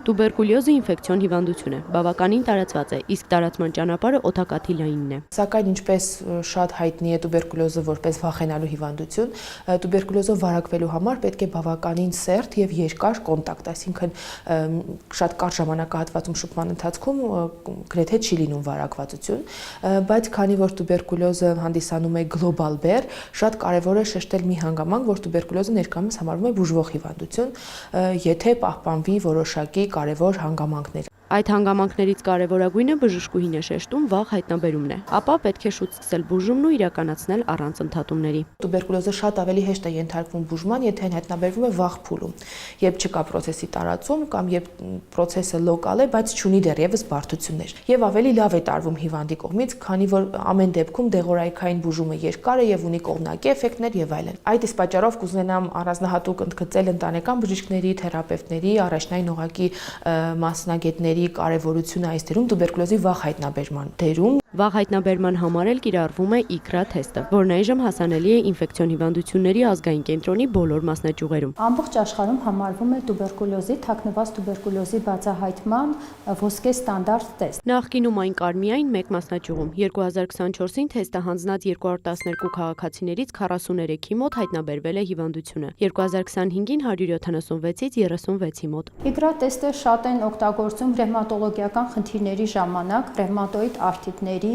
Տուբերկուլյոզը ինֆեկցիոն հիվանդություն է, բավականին տարածված է, իսկ տարածման ճանապարհը օդակաթիլային է։ Սակայն ինչպես շատ հայտնի է տուբերկուլյոզը որպես վախենալու հիվանդություն, տուբերկուլյոզով վարակվելու համար պետք է բավականին սերտ եւ երկար կոնտակտ, այսինքն շատ կարճ ժամանակահատվածում շփման ընթացքում գրեթե չի լինում վարակվածություն, բայց քանի որ տուբերկուլյոզը հանդիսանում է գլոբալ բեռ, շատ կարևոր է շեշտել մի հանգամանք, որ տուբերկուլյոզը ներկայումս համարվում է բուժվող հիվանդություն, եթե պահպանվի որոշակի կարևոր հանգամանքներ։ Այդ հանգամանքներից կարևորագույնը բժշկուհին է շեշտում վաղ հայտնաբերումն է, ապա պետք է շուտ սկսել բուժումն ու իրականացնել առանց ընդհատումների։ Տուբերկուլյոզը շատ ավելի հեշտ է ենթարկվում բուժման, եթե այն հայտնաբերվում է վաղ փուլում, երբ չկա պրոցեսի տարածում կամ երբ պրոցեսը լոկալ է, բայց չունի դեռևս բարդություններ։ Եվ ավելի լավ է տարվում հիվանդի կողմից, քանի որ ամեն դեպքում դեղորայքային բուժումը երկար է եւ ունի կողմնակի էֆեկտներ եւ այլն։ Այդ իսկ պատճառով կուզենամ առանձնահատուկ ընդգծել ընտանեկան բժիշկների, թերապևտների, առաջնային օղակի մասնագետների կարևորությունը այս դերում տուբերկուլյոզի վաղ հայտնաբերման դերում։ Վաղ հայտնաբերման համար էլ կիրառվում է ICRA թեստը, որն այժմ հասանելի է ինֆեկցիոն հիվանդությունների ազգային կենտրոնի բոլոր մասնաճյուղերում։ Ամբողջ աշխարհում համարվում է տուբերկուլյոզի, թաքնված տուբերկուլյոզի բացահայտման ոսկե ստանդարտ տեստ։ Նախկինում այն կար միայն մեկ մասնաճյուղում։ 2024-ին թեստը հանձնած 212 քաղաքացիներից 43-ի մոտ հայտնաբերվել է հիվանդությունը, 2025-ին 176-ից 36-ի մոտ։ ICRA տեստը շատ են օգտագործում ռևմատոլոգիական խնդիրների ժամանակ, ռևմատոիդ արթրիտների,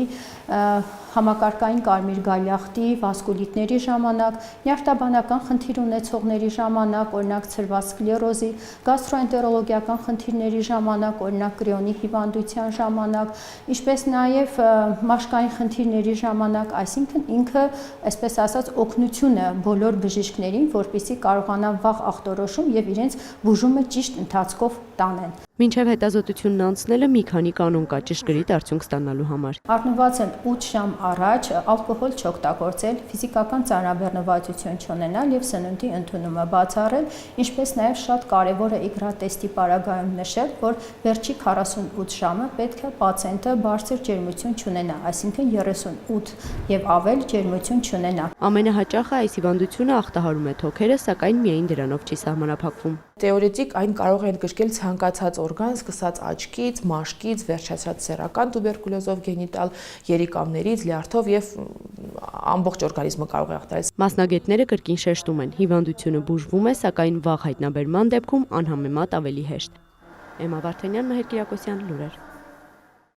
համակարգային կարմիր գալյախտի, վասկուլիտների ժամանակ, նյարդաբանական խնդիր ունեցողների ժամանակ, օրինակ ցրված սկլերոզի, գաստրոենտերոլոգիական խնդիրների ժամանակ, օրինակ կրիոնի հիվանդության ժամանակ, ինչպես նաև մաշկային խնդիրների ժամանակ, այսինքն ինքը, այսպես ասած, օգնություն է բոլոր բժիշկներին, որպեսզի կարողանան վաղ ախտորոշում եւ իրենց բուժումը ճիշտ ընթացքով տանեն։ Մինչև հետազոտությունն անցնելը մի քանի կանոն կա ճշգրիտ արդյունք ստանալու համար։ Առնվազն 8 ժամ առաջ ալկոհոլ չօգտագործել, ֆիզիկական ծանրաբեռնվածություն չունենալ եւ սննդի ընդունումը բացառել, ինչպես նաեւ շատ կարեւոր է ICRA տեստի պարագայում նշել, որ վերջի 48 ժամը պետք է պացիենտը բարձր ջերմություն չունենա, այսինքն 38 եւ ավել ջերմություն չունենա։ Ամենահաճախը այս հիվանդությունը ախտահարում է թոքերը, սակայն միայն դրանով չի սահմանափակվում։ Թեորետիկ այն կարող է ընդգրկել ցանկացած օրգան, սկսած աչքից, մաշկից, վերջացած սեռական տուբերկուլյոզով գենիտալ, երիկամներից, լյարդով եւ ամբողջ օրգանիզմը կարող է ախտարել։ Մասնագետները կրկին շեշտում են, հիվանդությունը բուժվում է, սակայն վաղ հայտնաբերման դեպքում անհամեմատ ավելի հեշտ։ Էմմա Վարդանյան, Մհեր Կիրակոսյան, լուրեր։